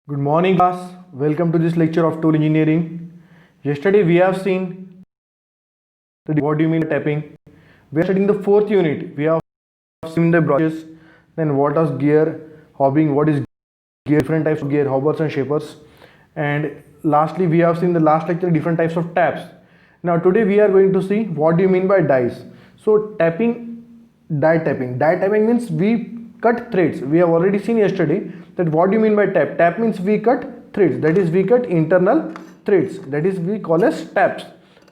Good morning, class. Welcome to this lecture of tool engineering. Yesterday we have seen what do you mean by tapping. We are studying the fourth unit. We have seen the brushes, then what is gear, hobbing, what is gear, different types of gear, hobbers and shapers, and lastly we have seen the last lecture different types of taps. Now today we are going to see what do you mean by dies. So tapping, die tapping. Die tapping means we cut threads. We have already seen yesterday that what do you mean by tap. Tap means we cut threads, that is we cut internal threads, that is we call as taps.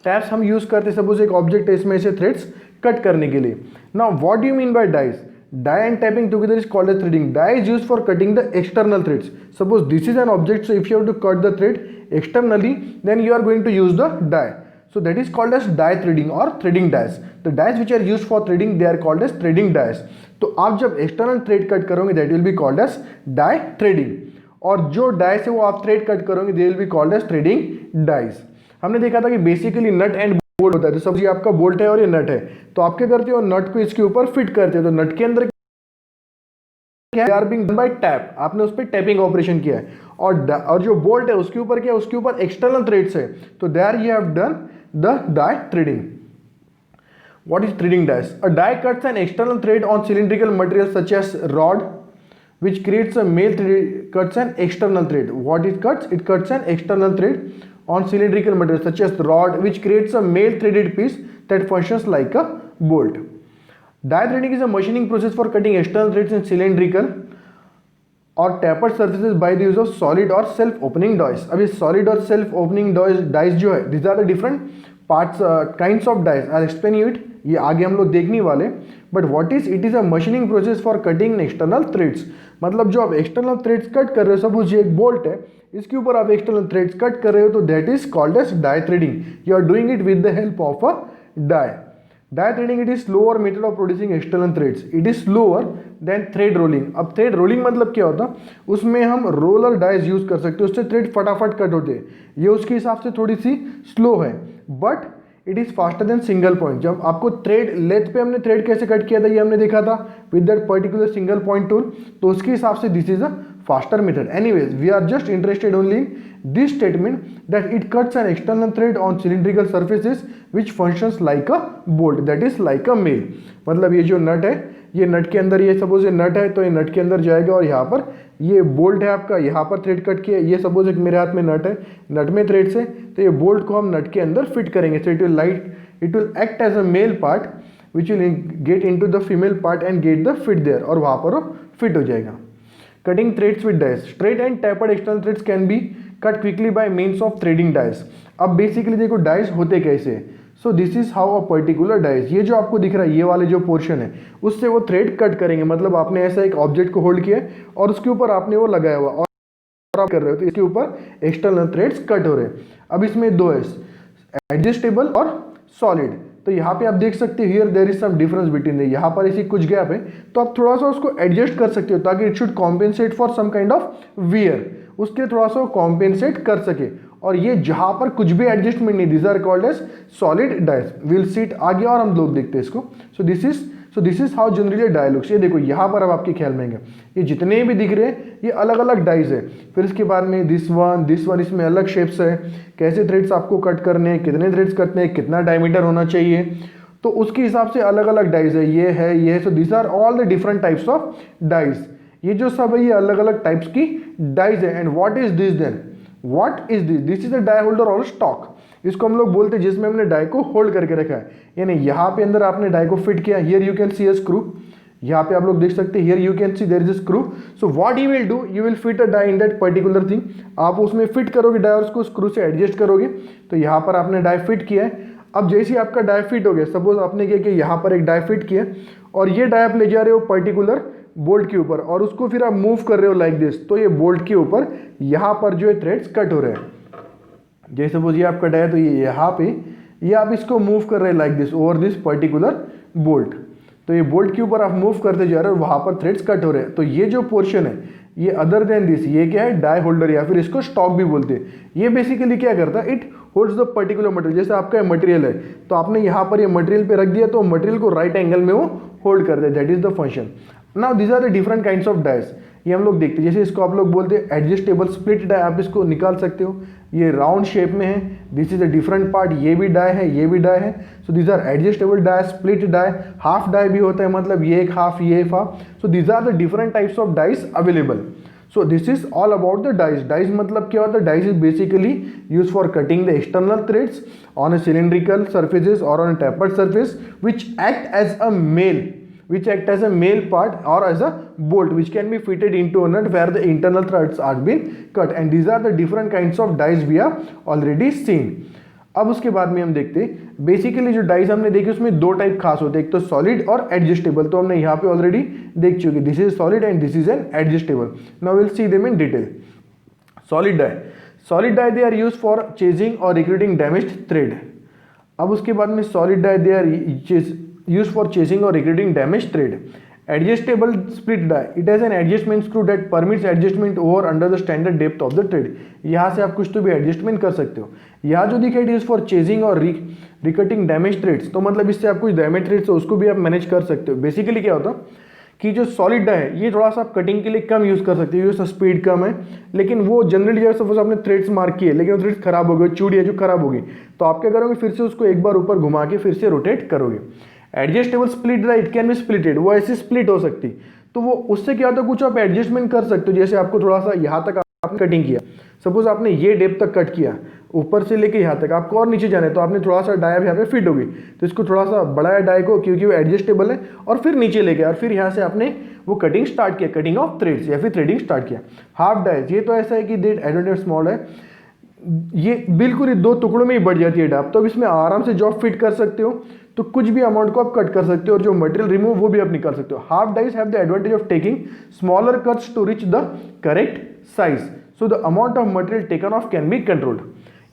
Taps हम use करते suppose एक object है इसमें से threads cut करने के लिए. Now what do you mean by dies. Die and tapping together is called as threading. Die is use for cutting the external threads. Suppose this is an object, so if you have to cut the thread externally then you are going to use the die. So that is called as die threading or threading dies. The dies which are used for threading they are called as threading dies. तो आप जब external thread cut करोगे that will be called as die threading. और जो dies है वो आप thread cut करोगे they will be called as threading dies. हमने देखा था कि बेसिकली नट एंड बोल्ट होता है. तो समझिए आपका बोल्ट है और ये नट है, तो आप क्या करते हो नट को इसके ऊपर फिट करते हो. तो नट के अंदर are being done by tap, आपने उस पर टैपिंग ऑपरेशन किया है. और जो बोल्ट है उसके ऊपर क्या है, उसके ऊपर एक्सटर्नल थ्रेड्स है. तो there you have done the die threading. What is threading dies? A die cuts an external thread on cylindrical material such as rod, which creates a male thread. Cuts an external thread. What it cuts? It cuts an external thread on cylindrical material such as rod, which creates a male threaded piece that functions like a bolt. Die threading is a machining process for cutting external threads in cylindrical और tapered surfaces by the use of solid और self opening dies. अब ये solid और self opening dies जो है this are the different parts kinds of dies. I explain you it, ये आगे हम लोग देखने वाले. But what is it is a machining process for cutting external threads. मतलब जो आप एक्सटर्नल थ्रेड्स कट कर रहे हो, सपोज ये एक बोल्ट है इसके ऊपर आप एक्सटर्नल थ्रेड्स कट कर रहे हो, तो that is called as die threading. You are doing it with the help of a die. Die threading it is slower method of producing external threads. It is slower than thread rolling. अब thread rolling मतलब क्या होता, उसमें हम roller dies use कर सकते हैं, उससे थ्रेड फटाफट कट होते हैं. ये उसके हिसाब से थोड़ी सी स्लो है, but it is faster than single point. जब आपको थ्रेड लेंथ पे हमने थ्रेड कैसे कट किया था ये हमने देखा था with that particular single point tool, तो उसके हिसाब से this is a faster method. Anyways, we are just interested only in this statement that it cuts an external thread on cylindrical surfaces which functions like a bolt, that is like a nail. मतलब ये जो नट है, ये नट के अंदर, ये suppose ये नट है तो ये नट के अंदर जाएगा और यहाँ पर ये बोल्ट है आपका, यहाँ पर थ्रेड कट किया. ये सपोज एक मेरे हाथ में नट है, नट में थ्रेड्स है, तो ये बोल्ट को हम नट के अंदर फिट करेंगे. So it will act as a male part which will get into the female part and get the fit there, और वहाँ पर वो फिट हो जाएगा. Cutting threads with dies. Straight and tapered external threads can be cut quickly by means of threading dies. अब basically देखो dice होते कैसे. सो this is how a particular dice, ये जो आपको दिख रहा है ये वाले जो पोर्शन है उससे वो थ्रेड कट करेंगे. मतलब आपने ऐसा एक ऑब्जेक्ट को होल्ड किया और उसके ऊपर आपने वो लगाया हुआ और आप कर रहे हो, तो इसके ऊपर एक्सटर्नल थ्रेड्स कट हो रहे हैं. अब इसमें दो है, एडजस्टेबल और सॉलिड. तो यहाँ पे आप देख सकते हो here there is some difference between. यहाँ पर ऐसी कुछ गैप है, तो आप थोड़ा सा उसको एडजस्ट कर सकते हो ताकि it should compensate for some kind of wear, उसके थोड़ा सा कॉम्पेंसेट कर सके. और ये जहाँ पर कुछ भी एडजस्टमेंट नहीं, this are called as solid dies. Will see it आगे और हम लोग देखते हैं इसको. So this is how generally die looks. ये देखो यहाँ पर अब आपके ख्याल में आएंगे ये जितने भी दिख रहे हैं ये अलग अलग डाइज है. फिर इसके बाद में दिस वन इसमें अलग शेप्स है, कैसे थ्रेड्स आपको कट करने हैं, कितने थ्रेड्स कटने हैं, कितना डायमीटर होना चाहिए, तो उसके हिसाब से अलग अलग डाइज है. ये है so this are all the different types of dies. ये जो सब है ये अलग अलग टाइप्स की डाइज है. And what is this then, what is this, this is a die holder और स्टॉक. इसको हम लोग बोलते हैं जिसमें हमने डाई को होल्ड करके रखा है, यानी यहाँ पे अंदर आपने डाई को फिट किया. Here you can see a screw, यहाँ पे आप लोग देख सकते हैं here you can see there is a screw. So what you will do, you will fit a die in that particular thing. आप उसमें फिट करोगे डाई और उसको स्क्रू से एडजस्ट करोगे. तो यहाँ पर आपने डाई फिट किया है. अब जैसे ही आपका डाई फिट हो गया, सपोज आपने क्या किया यहाँ पर एक डाई फिट किया और ये डाई आप ले जा रहे हो पर्टिकुलर बोल्ट के ऊपर और उसको फिर आप मूव कर रहे हो लाइक दिस, तो ये बोल्ट के ऊपर यहाँ पर जो है थ्रेड्स कट हो रहे हैं. जैसे सपोज ये आपका डाई है तो ये यहाँ पे ये आप इसको मूव कर रहे हैं like this over this particular bolt. तो ये बोल्ट के ऊपर आप मूव करते जा रहे हो, वहाँ पर थ्रेड्स कट हो रहे हैं. तो ये जो पोर्शन है ये अदर देन दिस, ये क्या है, डाई होल्डर या फिर इसको स्टॉक भी बोलते हैं. ये बेसिकली क्या करता है, it holds the particular material. जैसे आपका मटेरियल है तो आपने यहाँ पर ये मटेरियल पे रख दिया तो मटेरियल को राइट एंगल में वो होल्ड करते हैं, that is the function. Now these are the different kinds of dies. ये हम लोग देखते हैं। जैसे इसको आप लोग बोलते हैं एडजस्टेबल स्प्लिट डाई, आप इसको निकाल सकते हो, ये राउंड शेप में है, this is a different part, ये भी डाई है, ये भी डाई है। So these are adjustable die, split die, half die भी होता है, मतलब ये एक हाफ, ये एक half. So these are the different types of dies available. So this is all about the dies. Dies मतलब क्या होता है? Dies is basically used for cutting the external threads on a cylindrical surfaces or on a tapered surface, which act as a male part or as a bolt which can be fitted into a nut where the internal threads are been cut. And these are the different kinds of dies we have already seen. अब उसके बाद में हम देखते हैं basically जो dies हमने देखी उसमें दो टाइप खास होते हैं, एक तो सॉलिड और एडजस्टेबल। तो हमने यहाँ पे ऑलरेडी देख चुके, this is solid and this is an adjustable. Now will see them in detail. Solid die they are use for chasing और रिक्रूटिंग डैमेज्ड थ्रेड। अब उसके बाद में solid die they are use for chasing और recutting damaged thread. Adjustable split die, it has an adjustment screw that permits adjustment over under the standard depth of the thread। यहाँ से आप कुछ तो भी एडजस्टमेंट कर सकते हो। यहाँ जो दिखा है फॉर चेजिंग और रिकटिंग डैमेज थ्रेड्स, तो मतलब इससे आप कुछ डैमेज थ्रेड्स उसको भी आप मैनेज कर सकते हो। बेसिकली क्या होता है कि जो सॉलिड डाई है ये थोड़ा सा आप कटिंग के लिए कम यूज़ कर सकते हो, यूज स्पीड कम है, लेकिन वो जनरली जैसे सपोज आपने थ्रेड्स मार्क किए लेकिन वो थ्रेड्स खराब हो गए, चूड़ी है जो खराब होगी, तो आप क्या करोगे, फिर से उसको एक बार ऊपर घुमा के फिर से रोटेट करोगे। Adjustable split die, it can be splitted, वो ऐसे स्प्लिट हो सकती, तो वो उससे क्या होता है कुछ आप एडजस्टमेंट कर सकते हो। जैसे आपको थोड़ा सा यहाँ तक आपने कटिंग किया, सपोज आपने ये डेप्थ तक कट किया, ऊपर से लेके यहाँ तक, आपको और नीचे जाना है तो आपने थोड़ा सा डाई यहाँ पे फिट होगी, तो इसको थोड़ा सा बढ़ाया डाई को क्योंकि वो एडजस्टेबल है, और फिर नीचे लेके और फिर यहाँ से आपने वो कटिंग स्टार्ट किया, कटिंग ऑफ थ्रेड्स या फिर थ्रेडिंग स्टार्ट किया। हाफ डाइज, ये तो ऐसा है कि डेट एडवांटेज स्मॉल है, ये बिल्कुल ही दो टुकड़ों में ही बढ़ जाती है डाप, तो अब इसमें आराम से जॉब फिट कर सकते हो, तो कुछ भी अमाउंट को आप कट कर सकते हो और जो मटेरियल रिमूव वो भी आप निकाल सकते हो। Half dies have the advantage of taking smaller cuts to reach the correct size, so the amount of material taken off can be controlled.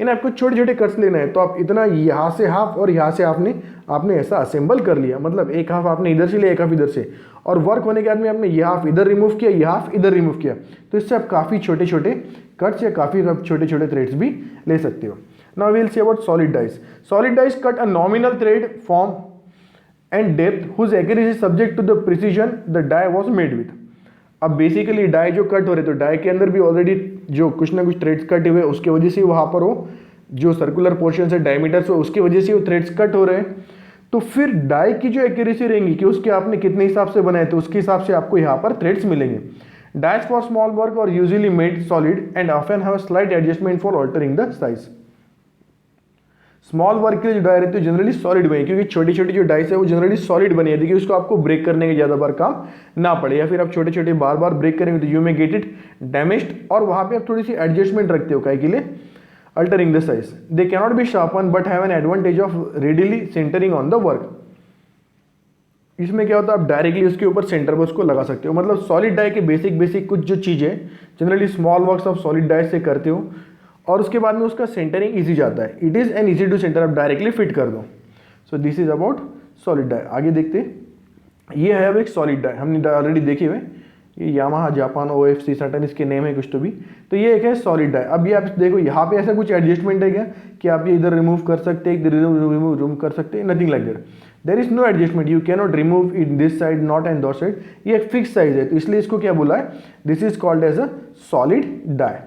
इन आपको छोटे छोटे कट्स लेना है तो आप इतना यहाँ से हाफ और यहाँ से आपने ऐसा असेंबल कर लिया, मतलब एक हाफ आपने इधर से लिया, एक हाफ इधर से, और वर्क होने के बाद में आपने ये हाफ इधर रिमूव किया, ये हाफ इधर रिमूव किया, तो इससे आप काफ़ी छोटे छोटे कट्स या काफ़ी छोटे छोटे थ्रेड्स भी ले सकते हो। Now we will see about solid dies. Solid dies cut a nominal thread form and depth whose accuracy subject to the precision the die was made with. अब बेसिकली डाई जो कट हो रहे, तो die के अंदर भी already जो कुछ ना कुछ थ्रेड्स कटे हुए, उसके वजह से वहाँ पर वो जो सर्कुलर पोर्शन है डायमीटर से, उसकी वजह से वो थ्रेड्स कट हो रहे हैं। तो फिर डाई की जो एक्यूरेसी रहेंगी कि उसके आपने कितने हिसाब से बनाए, तो उसके हिसाब से आपको यहाँ पर थ्रेड्स मिलेंगे। डाइज फॉर स्मॉल वर्क और usually made solid and often have slight adjustment for altering the size. Small work के लिए जो डाई रहती है जनरली सॉलिड बनी, क्योंकि छोटी छोटी जो डाइस है वो जनरली सॉलिड बनी है, देखिए उसको आपको ब्रेक करने के ज़्यादा बार काम ना पड़े, या फिर आप छोटे छोटे बार बार ब्रेक करेंगे तो you may get it damaged, और वहाँ पे आप थोड़ी सी एडजस्टमेंट रखते हो काय के लिए, altering the size. They cannot be sharpen but have an advantage of readily centering on the work. इसमें क्या होता है आप डायरेक्टली उसके ऊपर सेंटर पर उसको लगा सकते हो, मतलब सॉलिड डाई के बेसिक कुछ जो चीज़ें जनरली स्मॉल वर्क्स आप सॉलिड डाई से करते हो, और उसके बाद में उसका सेंटरिंग इजी जाता है, it is an easy to center, आप डायरेक्टली फिट कर दो। So this is about solid die. आगे देखते हैं, ये है अब एक सॉलिड डाई, हमने ऑलरेडी देखे हुए, ये यामाहा जापान OFC सटन इसके नेम है कुछ तो भी, तो ये एक है सॉलिड डाई। अब ये आप देखो यहाँ पे ऐसा कुछ एडजस्टमेंट है क्या कि आप ये इधर रिमूव कर सकते हैं, इधर रिमूव कर सकते हैं, nothing like that, there is no adjustment, you can not remove in this side not and दो साइड, ये एक फिक्स साइज है, तो इसलिए इसको क्या बोला है, this is called as a solid die.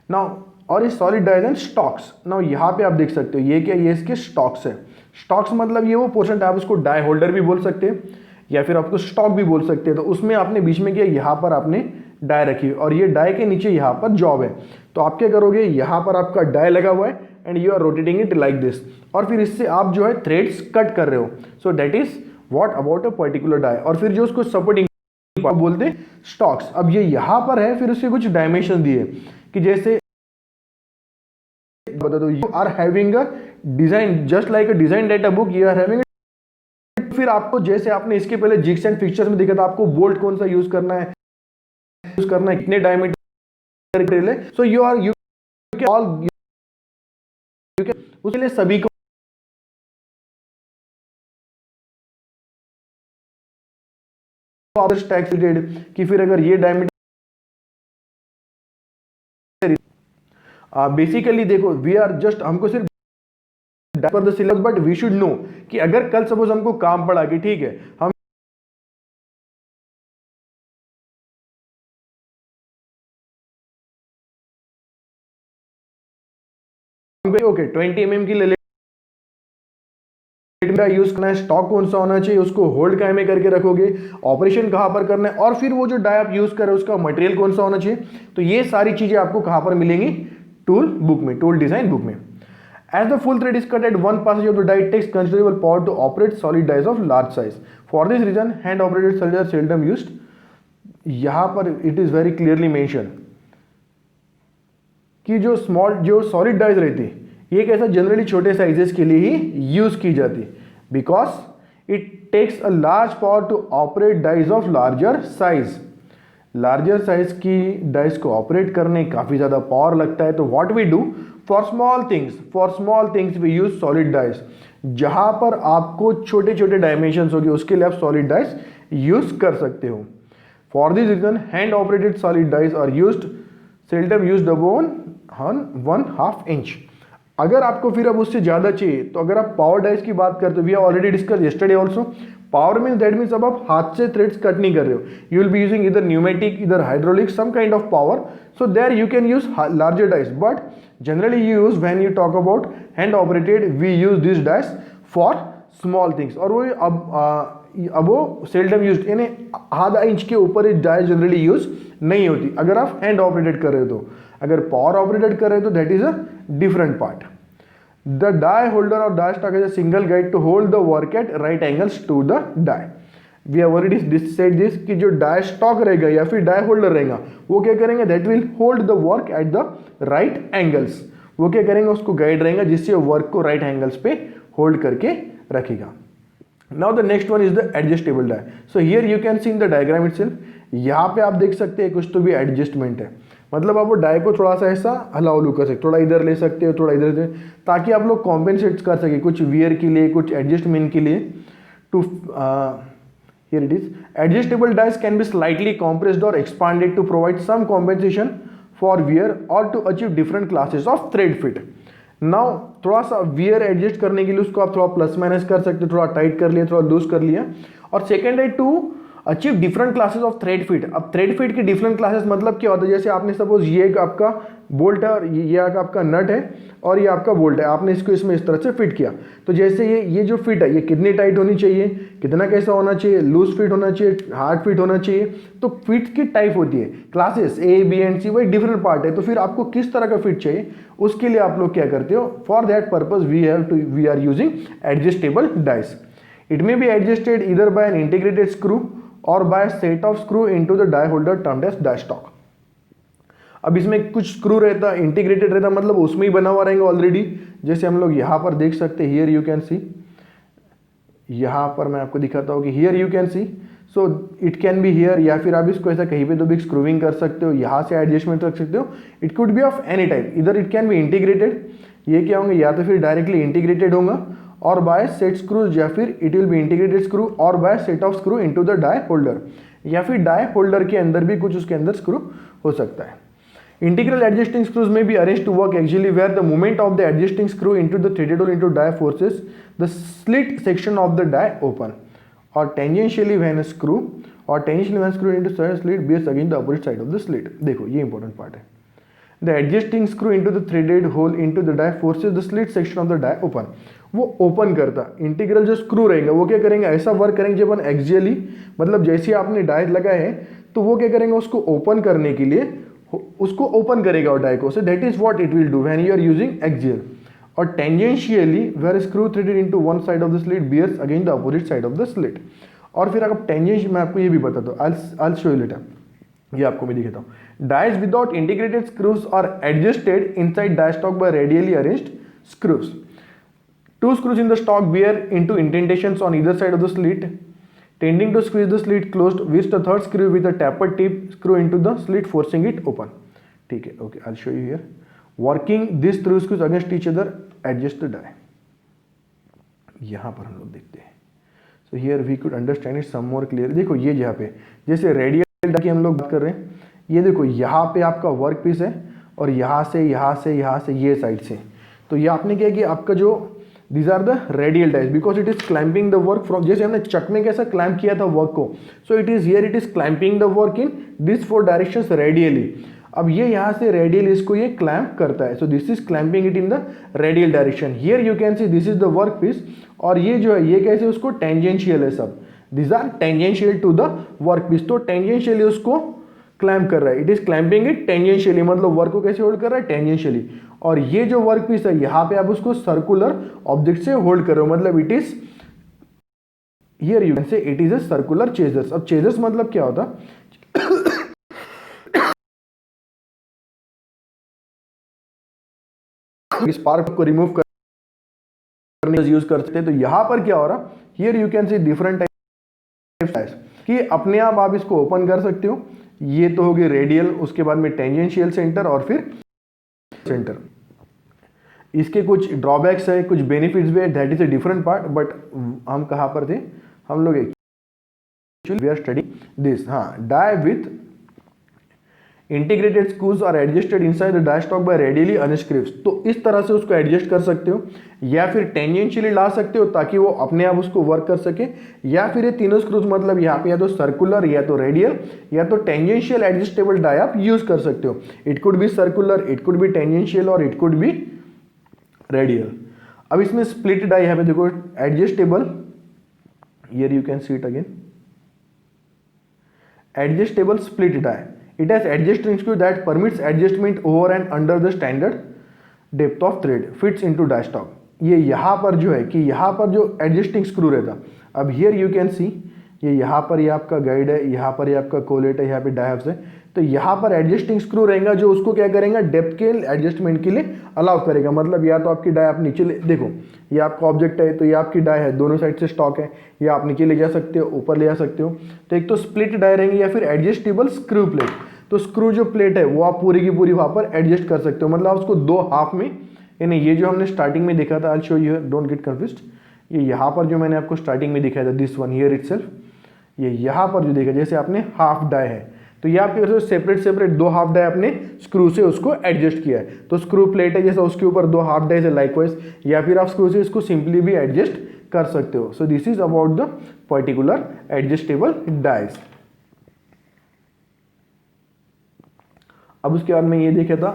Now और ये solid dies and stocks. Now यहाँ पे आप देख सकते हो ये क्या, ये इसके स्टॉक्स है। स्टॉक्स मतलब ये वो पोर्शन आप उसको डाई होल्डर भी बोल सकते हैं या फिर आपको स्टॉक भी बोल सकते हैं, तो उसमें आपने बीच में किया, यहाँ पर आपने डाई रखी और ये डाई के नीचे यहाँ पर जॉब है, तो आप क्या करोगे, यहाँ पर आपका डाई लगा हुआ है and you are rotating it like this, और फिर इससे आप जो है थ्रेड्स कट कर रहे हो, so that is what about a particular die. और फिर जो उसको सपोर्टिंग बोलते हैं स्टॉक्स। अब ये यहाँ पर है, फिर उसके कुछ डायमेंशन दिए कि जैसे बता दो, you are having a design just like a design data book, you are having, फिर आपको जैसे आपने इसके पहले जिग्स एंड फिक्सचर्स में देखा था, आपको बोल्ट कौन सा यूज करना है, कितने diameter, so you are you all उसके लिए सभी को कि फिर अगर ये डायमीटर बेसिकली देखो वी आर जस्ट, हमको सिर्फ per the syllabus, but we should know कि अगर कल सपोज हमको काम पड़ा कि ठीक है हम गई, ओके 20 mm की ले यूज करना है, स्टॉक कौन सा होना चाहिए, उसको होल्ड काहे में करके रखोगे, ऑपरेशन कहां पर करना है, और फिर वो जो डाई आप यूज कर रहे हो उसका मटेरियल कौन सा होना चाहिए। तो ये सारी चीजें आपको कहां पर मिलेंगी, टूल बुक में, टूल डिजाइन बुक में। As the full thread is cut at one passage of the die, it takes considerable power to operate solid dies of large size. For this reason, hand operated solid are seldom used. यहाँ पर it is very clearly mentioned कि जो solid dies रहती है ये कैसा generally छोटे sizes के लिए ही यूज की जाती है, because it takes a large power to operate dies of larger size. Larger size की डाइस को ऑपरेट करने काफी ज्यादा पावर लगता है। तो what we do for small things we use solid dies. जहां पर आपको छोटे छोटे डायमेंशन होंगे उसके लिए आप सॉलिड डाइस यूज कर सकते हो। For this reason hand operated solid dies are used, seldom used above 1/2 inch. अगर आपको फिर अब उससे ज्यादा चाहिए तो अगर आप पावर डाइस की बात करते हो, we have already discuss yesterday also, power means that means अब आप हाथ से थ्रेड्स कट नहीं कर रहे हो, यू विल बी यूजिंग इधर न्यूमेटिक इधर hydraulic some kind of power, so there you can use larger dies, but generally you use when you talk about hand operated we use this dies for small things. और वो अब वो seldom use, यानी आधा inch के ऊपर इस dice generally use नहीं होती अगर आप हैंड ऑपरेटेड कर रहे हो। तो अगर पावर ऑपरेटेड कर रहे हो तो that is a different part. The die holder or die stock is a single guide to hold the work at right angles to the die. We have already said this कि जो die stock रहेगा या फिर die holder रहेगा वो क्या करेंगे, that will hold the work at the right angles। वो क्या करेंगे, उसको गाइड रहेगा जिससे वर्क को right angles पे होल्ड करके रखेगा। Now the next one is the adjustable die. So here you can see in the diagram itself, यहाँ पे आप देख सकते हैं कुछ तो भी एडजस्टमेंट है, मतलब आप वो डाई को थोड़ा सा ऐसा हलाओ लू कर सकते, थोड़ा इधर ले सकते हो थोड़ा इधर, ताकि आप लोग कॉम्पेंसेट कर सके कुछ वियर के लिए कुछ एडजस्टमेंट के लिए। To here it is adjustable dies can be slightly compressed और expanded to provide some compensation for wear और to achieve different classes of thread fit. Now थोड़ा सा वियर एडजस्ट करने के लिए उसको आप थोड़ा प्लस माइनस कर सकते हो, थोड़ा टाइट कर लिया थोड़ा लूज कर लिया। और सेकेंड है to achieve different classes of thread fit. अब थ्रेड फिट की डिफरेंट क्लासेस मतलब क्या होता है, जैसे आपने सपोज ये एक आपका बोल्ट है और ये आपका नट है और ये आपका बोल्ट है, आपने इसको इसमें इस तरह से फिट किया। तो जैसे ये जो फिट है ये कितनी टाइट होनी चाहिए, कितना कैसा होना चाहिए, लूज फिट होना चाहिए, हार्ड फिट होना चाहिए। तो फिट की टाइप होती है, क्लासेस ए बी एंड सी, वही डिफरेंट पार्ट है। तो फिर आपको किस तरह का फिट चाहिए उसके लिए आप लोग क्या करते हो, for that purpose we are using adjustable dies. It may be adjusted इधर बाय एन इंटीग्रेटेड स्क्रू और by set of screw into the die holder termed as die stock. अब इसमें कुछ स्क्रू रहता है इंटीग्रेटेड रहता, मतलब उसमें ही बना हुआ रहेंगे ऑलरेडी, जैसे हम लोग यहाँ पर देख सकते हैं, हियर यू कैन सी, यहाँ पर मैं आपको दिखाता हूँ कि here you can C, so it can be here, या फिर आप इसको ऐसा कहीं पे तो भी स्क्रूविंग कर सकते हो, यहाँ से एडजस्टमेंट रख सकते हो। It could B of any type, इधर इट कैन बी इंटीग्रेटेड, ये क्या होंगे या तो फिर डायरेक्टली इंटीग्रेटेड होगा और बाय सेट स्क्रूज, या फिर it will be integrated screw और by set of screw into the die holder, या फिर डाई होल्डर के अंदर भी कुछ उसके अंदर स्क्रू हो सकता है। Integral adjusting screws may be arranged to work actually where the movement of the adjusting screw into the threaded hole into die forces the slit section of the die open or tangentially when a screw or tangentially when screw into slit bears against the opposite side of the slit. देखो ये important part है। The adjusting screw into the threaded hole into the die forces the slit section of the die open। वो open करता, integral जो screw रहेंगे वो क्या करेंगे, ऐसा वर्क करेंगे जब अपन एक्सियली, मतलब जैसे आपने डाई लगाए हैं तो वो क्या करेंगे, उसको ओपन करने के लिए उसको ओपन करेगा और डाई को, so that is what it will do when you are using axial. और tangentially where screw threaded into one side of the slit bears against the opposite side of the slit. और फिर अगर tangential, मैं आपको ये भी बताता हूँ, I will show you later, ये आपको मैं दिखाता हूँ। Dies without integrated screws are adjusted inside die stock by radially arranged screws. Two screws in the stock bear into indentations on either side of the slit, tending to squeeze the slit closed, which the third screw with a tapered tip screw into the slit, forcing it open. ठीक है, okay, I'll show you here. Working these three screws against each other, adjust the die. यहाँ पर हम लोग देखते हैं। So here we could understand it some more clearly. देखो ये यहाँ पे जैसे रेडियल डाई की हम लोग बात कर रहे हैं, ये देखो यहाँ पे आपका वर्क पीस है और यहाँ से ये साइड से, तो ये आपने क्या कि आपका जो these are the radial dies because it is clamping the work from, जैसे हमने चक में कैसा क्लैंप किया था वर्क को, so it is here it is clamping the work in this four directions radially. अब ये यहाँ से रेडियल इसको ये क्लैम्प करता है, so this is clamping it in the radial direction. Here you can see this is the work piece, और ये जो है ये कैसे उसको टेंजेंशियल है सब, this are tangential to the work piece, तो टेंजेंशियली उसको क्लैम्प कर रहा है, it is clamping it tangentially, मतलब वर्क को कैसे होल्ड कर रहा है, टेंजेंशियली। और ये जो वर्क पीस है यहाँ पे आप उसको सर्कुलर ऑब्जेक्ट से होल्ड कर रहे हो, मतलब it is here you can say it is a circular chasers. अब चेजर्स मतलब क्या होता, स्पार्क को रिमूव करने यूज कर सकते हैं। तो यहां पर क्या हो रहा, here you can C different types कि अपने आप इसको ओपन कर सकते हो, ये तो होगी रेडियल, उसके बाद में टेंजेंशियल सेंटर और फिर सेंटर। इसके कुछ ड्रॉबैक्स है, कुछ बेनिफिट्स भी है, that is a different part, but हम कहां पर थे, हम लोग actually we are studying this. हाँ, die with integrated screws are adjusted inside the die stock by radially unscrews, तो इस तरह से उसको एडजस्ट कर सकते हो, या फिर टेंजेंशियली ला सकते हो ताकि वो अपने आप उसको वर्क कर सके, या फिर ये तीनों स्क्रूज मतलब यहाँ पे या तो सर्कुलर या तो रेडियल या तो टेंजेंशियल एडजस्टेबल डाई आप यूज कर सकते हो। It could be circular, it could be tangential और इट कुड बी रेडियल। अब इसमें स्प्लिट डाई यहाँ पे देखो adjustable, here you can see it again, adjustable split die, it has adjusting screw that permits adjustment over and under the standard depth of thread, fits into die stock। ये यहाँ पर जो है कि यहाँ पर जो एडजस्टिंग स्क्रू रहता, अब हियर यू कैन सी ये यहाँ पर ये आपका गाइड है, यहाँ पर ये आपका कोलेट है, यहाँ पे डायफ्स है, तो यहाँ पर एडजस्टिंग स्क्रू रहेगा जो उसको क्या करेगा, डेप्थ के एडजस्टमेंट के लिए अलाउ करेगा। मतलब या तो आपकी डाई आप नीचे ले, देखो ये आपका ऑब्जेक्ट है तो ये आपकी डाई है, दोनों साइड से स्टॉक है, या आप नीचे ले जा सकते हो, ऊपर ले जा सकते हो। तो एक तो स्प्लिट डाई रहेंगे या फिर एडजस्टेबल स्क्रू प्लेट, तो स्क्रू जो प्लेट है वो आप पूरी की पूरी वहाँ पर एडजस्ट कर सकते हो, मतलब आप उसको दो हाफ में, यानी ये जो हमने स्टार्टिंग में देखा था, I show you, don't get confused, ये यहाँ पर जो मैंने आपको स्टार्टिंग में दिखाया था दिस वन हियर इटसेल्फ, ये यहाँ पर जो देखा जैसे आपने हाफ डाई है तो ये आप क्या सेपरेट सेपरेट दो हाफ डाई आपने स्क्रू से उसको एडजस्ट किया है, तो स्क्रू प्लेट है जैसा उसके ऊपर दो हाफ डाई है लाइकवाइज, या फिर आप स्क्रू से इसको सिंपली भी एडजस्ट कर सकते हो। So this is about the particular adjustable dies. अब उसके बाद में ये देखा था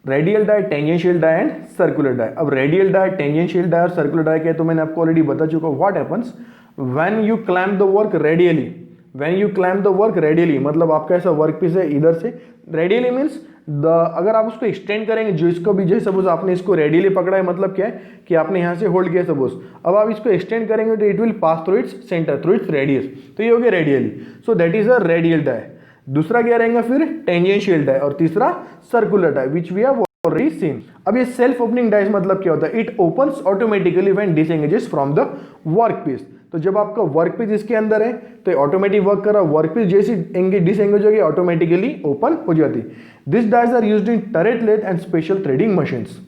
radial die, tangential die and circular die. अब रेडियल डाई, टेंजेंशियल डाई और सर्कुलर डाई क्या है तो मैंने आपको ऑलरेडी बता चुका। What happens when you clamp the work radially, when you clamp the work radially मतलब आपका ऐसा वर्क पीस है इधर से, रेडियली मीन्स द, अगर आप उसको एक्सटेंड करेंगे जो इसको भी, जैसे सपोज आपने इसको रेडियली पकड़ा है, मतलब क्या है कि आपने यहाँ से होल्ड किया सपोज, अब आप इसको एक्सटेंड करेंगे तो it will pass through its centre, through its radius, तो ये हो गया radially, so that is a radial die. दूसरा क्या रहेगा फिर टेंजेंशियल डाई, और तीसरा circular die which we have already seen. अब ये सेल्फ ओपनिंग डाइस मतलब क्या होता है, it opens automatically when disengages from the work piece. तो जब आपका वर्क पीस इसके अंदर है तो ऑटोमेटिक वर्क कर रहा, वर्क पीस जैसी डिसएंगेज होगी ऑटोमेटिकली ओपन हो जाती। This dies are used in turret lathe and special threading machines.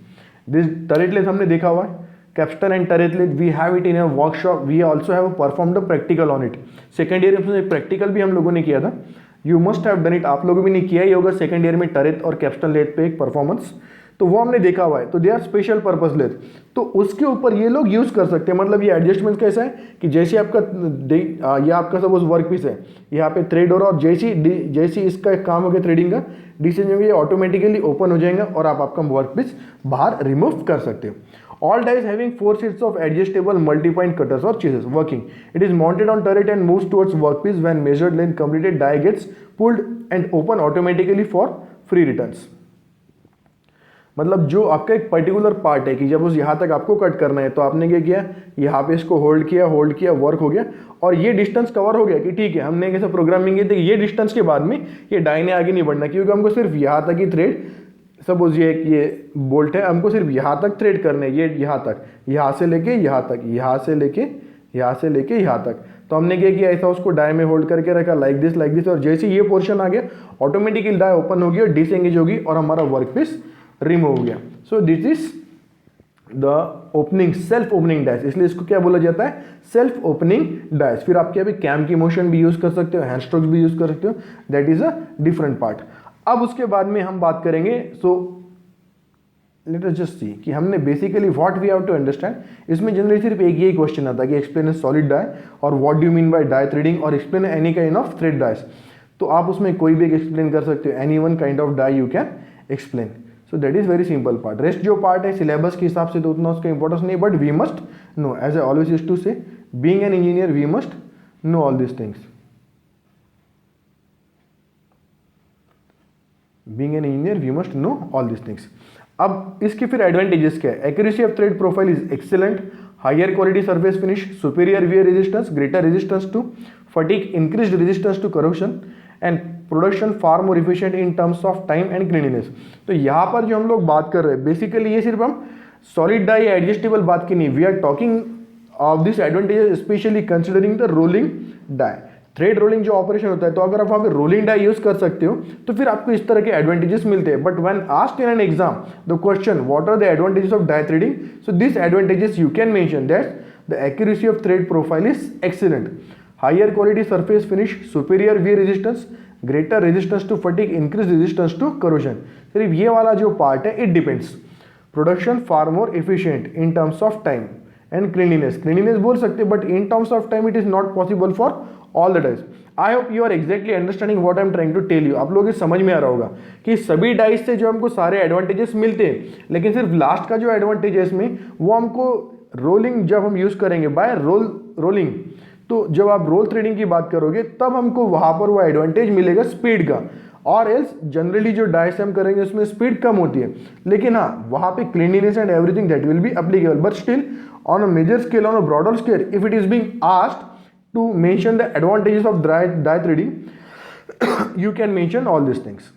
This turret lathe हमने देखा हुआ है, capstan and turret lathe we have it in a workshop, we also have performed a practical on it. Second year में practical भी हम लोगों ने किया था, you must have done it, आप लोगों भी ने किया ही होगा सेकंड ईयर में टरेट और कैप्स्टन लेथ पे एक परफॉर्मेंस, तो वो हमने देखा हुआ है। तो they are special purpose lathe, तो उसके ऊपर ये लोग यूज कर सकते हैं। मतलब ये एडजस्टमेंट कैसा है कि जैसे आपका ये आपका सपोज वर्क पीस है, यहाँ पे थ्रेड हो रहा और जैसी इसका एक काम हो गया थ्रेडिंग का डिसीजन, ये ऑटोमेटिकली ओपन हो जाएगा और आप आपका वर्क पीस बाहर रिमूव कर सकते हो। All dies having 4 sets of adjustable multi-point cutters or chisels working. It is mounted on turret and moves towards workpiece. When measured length completed, die gets pulled and open automatically for free returns. मतलब जो आपका एक particular part है कि जब उस यहाँ तक आपको कट करना है तो आपने क्या किया, यहाँ पे इसको होल्ड किया, वर्क हो गया और ये डिस्टेंस कवर हो गया कि ठीक है, हमने कैसे प्रोग्रामिंग की थी, ये डिस्टेंस के बाद में ये डाई ने आगे नहीं बढ़ना, क्योंकि हमको सिर्फ यहाँ तक ही थ्रेड, सपोज ये बोल्ट है, हमको सिर्फ यहाँ तक थ्रेड करने, ये यहाँ तक, यहाँ से लेके यहाँ तक, यहाँ से लेके यहाँ तक, तो हमने क्या किया, ऐसा उसको डाई में होल्ड करके रखा लाइक दिस, और जैसे ये पोर्शन आ गया ऑटोमेटिकली डाई ओपन होगी और डिसएंगेज होगी और हमारा वर्क पीस रिमूव हो गया। सो this is the opening, self opening dice, इसलिए इसको क्या बोला जाता है, सेल्फ ओपनिंग डाइस। फिर आप क्या भी कैम की मोशन भी यूज कर सकते हो, हैंड स्ट्रोक्स भी यूज कर सकते हो, that is a different part. अब उसके बाद में हम बात करेंगे, so let us just see कि हमने basically what we have to understand. इसमें जनरली सिर्फ एक यही क्वेश्चन आता है कि एक्सप्लेन अ सॉलिड डाई और what do you mean by die threading और explain any kind of thread dies. तो आप उसमें कोई भी एक एक्सप्लेन कर सकते हो, any one kind of die you can explain. So that is very simple part. Rest जो पार्ट है सिलेबस के हिसाब से तो उतना उसका इंपॉर्टेंस नहीं, but we must know, as I always used to say, being an engineer we must know all this things. Being an engineer we must know all this things. अब इसके फिर एडवांटेजेस क्या है? Accuracy of thread profile is excellent, higher quality surface finish, superior wear resistance, greater resistance to fatigue, increased resistance to corrosion and production far more efficient in terms of time and cleanliness. तो यहाँ पर जो हम लोग बात कर रहे हैं बेसिकली ये सिर्फ हम सॉलिड डाई एडजस्टेबल बात की नहीं, we are talking of this advantages specially considering the rolling die. Thread rolling जो ऑपरेशन होता है, तो अगर आप वहाँ पे रोलिंग डाई यूज कर सकते हो तो फिर आपको इस तरह के एडवांटेजेस मिलते हैं. But when asked in an exam the question what are the advantages of die threading, so this advantages you can mention that the accuracy of thread profile is excellent, higher quality surface finish, superior wear resistance, greater resistance to fatigue, increase resistance to corrosion. सिर्फ ये वाला जो part है it depends. Production far more efficient in terms of time and cleanliness. Cleanliness बोल सकते हैं but in terms of time it is not possible for all the dies. I hope you are exactly understanding what I am trying to tell you. आप लोगों को समझ में आ रहा होगा कि सभी डाइज से जो हमको सारे एडवांटेजेस मिलते हैं, लेकिन सिर्फ लास्ट का जो एडवांटेज है इसमें वो हमको रोलिंग जब हम यूज करेंगे बाय रोलिंग, तो जब आप रोल थ्रेडिंग की बात करोगे तब हमको वहां पर वो एडवांटेज मिलेगा स्पीड का. और एल्स जनरली जो डाइस हम करेंगे उसमें स्पीड कम होती है, लेकिन हाँ वहां पे cleanliness and everything that will be applicable. But still on a major scale, on a broader scale, if it is being asked to mention the advantages of die threading, you can mention all these things.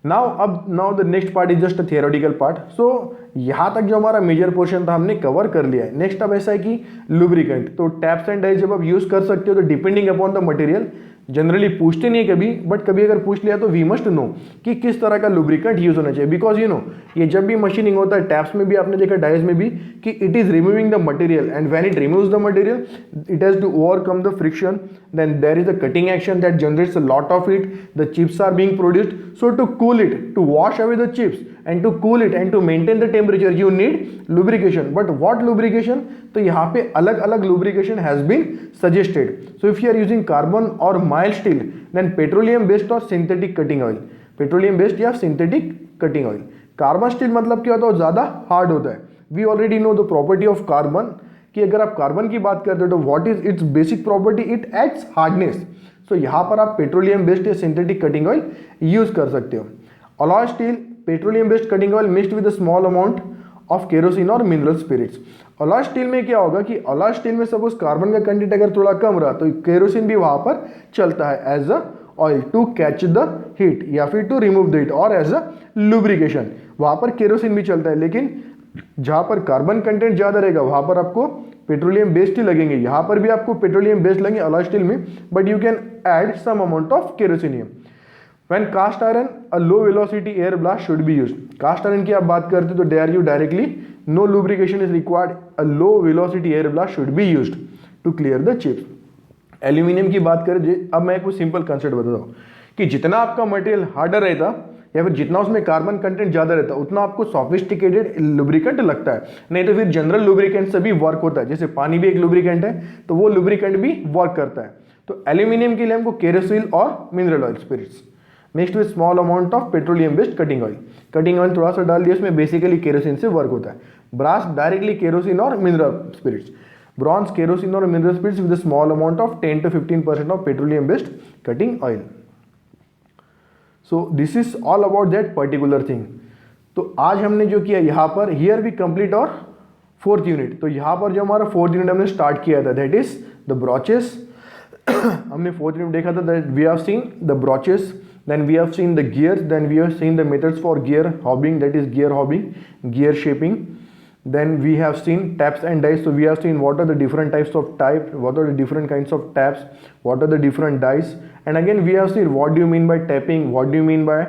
Now the next part is just a theoretical part. So यहाँ तक जो हमारा major portion था हमने cover कर लिया है. Next अब ऐसा है कि लुब्रिकेंट. तो टैप्स एंड डाइज जब आप यूज कर सकते हो तो depending upon the material, generally पूछते नहीं है कभी, बट कभी अगर पूछ लिया तो वी मस्ट नो कि किस तरह का लुब्रिकेंट यूज होना चाहिए. बिकॉज यू नो ये जब भी मशीनिंग होता है, टैप्स में भी आपने देखा, डाइज में भी, कि it is removing the material and when it removes the material it has to overcome the friction, then there is a cutting action that generates a lot of heat, the chips are being produced. So to cool it, to wash away the chips and to cool it and to maintain the temperature you need lubrication. But what lubrication? तो यहाँ पे अलग अलग lubrication has been suggested. So if you are using carbon or mild steel, then petroleum based or synthetic cutting oil. petroleum based या synthetic cutting oil. Carbon steel मतलब क्या होता है? ज़्यादा hard होता है. We already know the property of carbon, कि अगर आप कार्बन की बात करते हो तो what is its basic property? It adds hardness. So यहाँ पर आप petroleum based या synthetic cutting oil use कर सकते हो. Alloy steel, petroleum based cutting oil mixed with a small amount of kerosene और मिनरल स्पिरिट्स. अलॉय स्टील में क्या होगा कि अलॉय स्टील में सपोज कार्बन का कंटेंट अगर थोड़ा कम रहा तो केरोसिन भी वहां पर चलता है as a oil to catch the heat या फिर टू रिमूव द हीट और एज अ लुब्रिकेशन. वहां पर केरोसिन भी चलता है, लेकिन जहां पर कार्बन कंटेंट ज्यादा रहेगा वहां पर आपको पेट्रोलियम बेस्ड ही लगेंगे. यहां पर भी आपको पेट्रोलियम बेस्ड लगेंगे अलॉय स्टील में, but you can add some amount of kerosene. When cast iron, a low velocity air blast should be used. Cast iron की आप बात करते तो there you directly no lubrication is required. A low velocity air blast should be used to clear the chips. Aluminium की बात करें, अब मैं कुछ सिंपल कंसेप्ट बताता हूँ कि जितना आपका मटेरियल हार्डर रहता या फिर जितना उसमें कार्बन कंटेंट ज़्यादा रहता उतना आपको सॉफिस्टिकेटेड लुब्रिकेंट लगता है. नहीं तो फिर जनरल लुब्रिकेंट से भी वर्क होता है. जैसे पानी भी एक लुब्रिकेंट है तो वो लुब्रिकेंट भी वर्क करता है. तो एल्यूमिनियम के लिए हमको केरोसिन और mineral oil spirits mixed with small amount of petroleum based cutting oil. Cutting oil थोड़ा सा डाल दिया, इसमें बेसिकली केरोसिन से वर्क होता है. ब्रास डायरेक्टली केरोसिन और मिनरल स्पिरिट्स. ब्रॉन्ज केरोसिन और mineral spirits with small amount of 10 to 15% of petroleum based cutting oil. So this is all about that particular thing. तो आज हमने जो किया यहाँ पर, here we complete our fourth unit. तो यहाँ पर जो हमारा फोर्थ यूनिट हमने स्टार्ट किया था दैट इज द ब्रॉचेस. हमने फोर्थ यूनिट देखा था that we have seen the broaches, then we have seen the gears, then we have seen the methods for gear hobbing, that is gear hobbing, gear shaping. Then we have seen taps and dies. So we have seen what are the different types of type, what are the different kinds of taps, what are the different dies, and again we have seen what do you mean by tapping, what do you mean by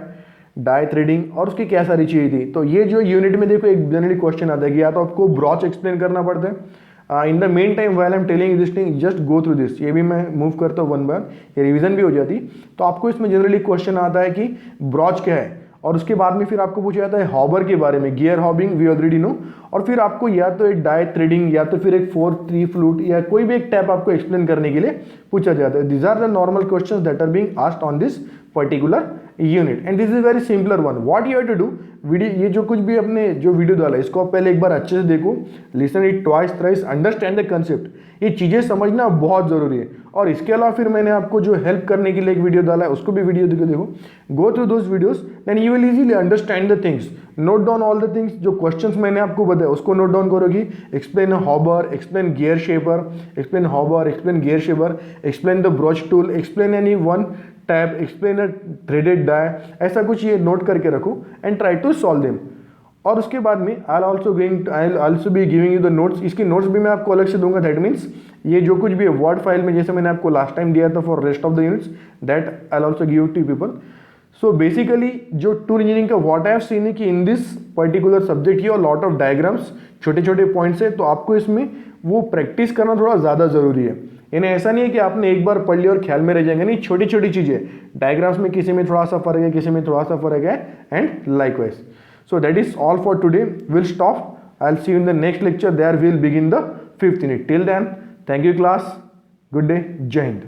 die threading, और उसकी क्या सारी चीज़ें थी. तो ये जो unit में देखो एक जनरली क्वेश्चन आता है कि या तो आपको ब्रॉच एक्सप्लेन करना पड़ता है. In the main time while I am telling this thing just go through this. ये भी मैं मूव करता हूँ वन बाय, ये रिवीजन भी हो जाती. तो आपको इसमें जनरली क्वेश्चन आता है कि ब्रॉच क्या है और उसके बाद में फिर आपको पूछा जाता है हॉबर के बारे में, gear hobbing we already know, और फिर आपको या तो एक डाई थ्रेडिंग या तो फिर एक 4-3 फ्लूट या कोई भी एक टैप आपको एक्सप्लेन करने के लिए पूछा जाता है. These are the normal questions that are being asked on this particular unit and this is very simpler one. What you have to do, video ये जो कुछ भी अपने जो वीडियो डाला इसको आप पहले एक बार अच्छे से देखो, listen it twice thrice, understand the concept. ये चीज़ें समझना बहुत ज़रूरी है. और इसके अलावा फिर मैंने आपको जो हेल्प करने के लिए एक वीडियो डाला है उसको भी वीडियो देखो, go through those videos then you will easily understand the things. Note down all the things, जो क्वेश्चंस मैंने आपको बताया उसको नोट डाउन करोगी. Explain hobber, explain gear shaper, explain hobber, explain gear shaper, explain the broach tool, explain any one tap, explain a threaded die, ऐसा कुछ ये note करके रखो and try to solve them. और उसके बाद में I also be giving you the notes. इसके नोट्स भी मैं आपको अलग से दूंगा. दैट मीन्स ये जो कुछ भी है वर्ड फाइल में, जैसे मैंने आपको लास्ट टाइम दिया था for rest of the units, that I also give to people. So basically जो टूल इंजीनियरिंग का व्हाट आई हैव सीन है कि इन दिस पर्टिकुलर सब्जेक्ट ये लॉट ऑफ डायग्राम्स, छोटे छोटे पॉइंट्स है, तो आपको इसमें वो प्रैक्टिस करना थोड़ा ज़्यादा ज़रूरी है. इन्हें ऐसा नहीं है कि आपने एक बार पढ़ लिया और ख्याल में रह जाएंगे, नहीं, छोटी छोटी चीज़ें डायग्राम्स में किसी में थोड़ा सा फर्क है, किसी में थोड़ा सा फर्क है and likewise. So that is all for today. We'll stop. I'll see you in the next lecture. There we'll begin the 5th unit. Till then, thank you class. Good day. Jai Hind.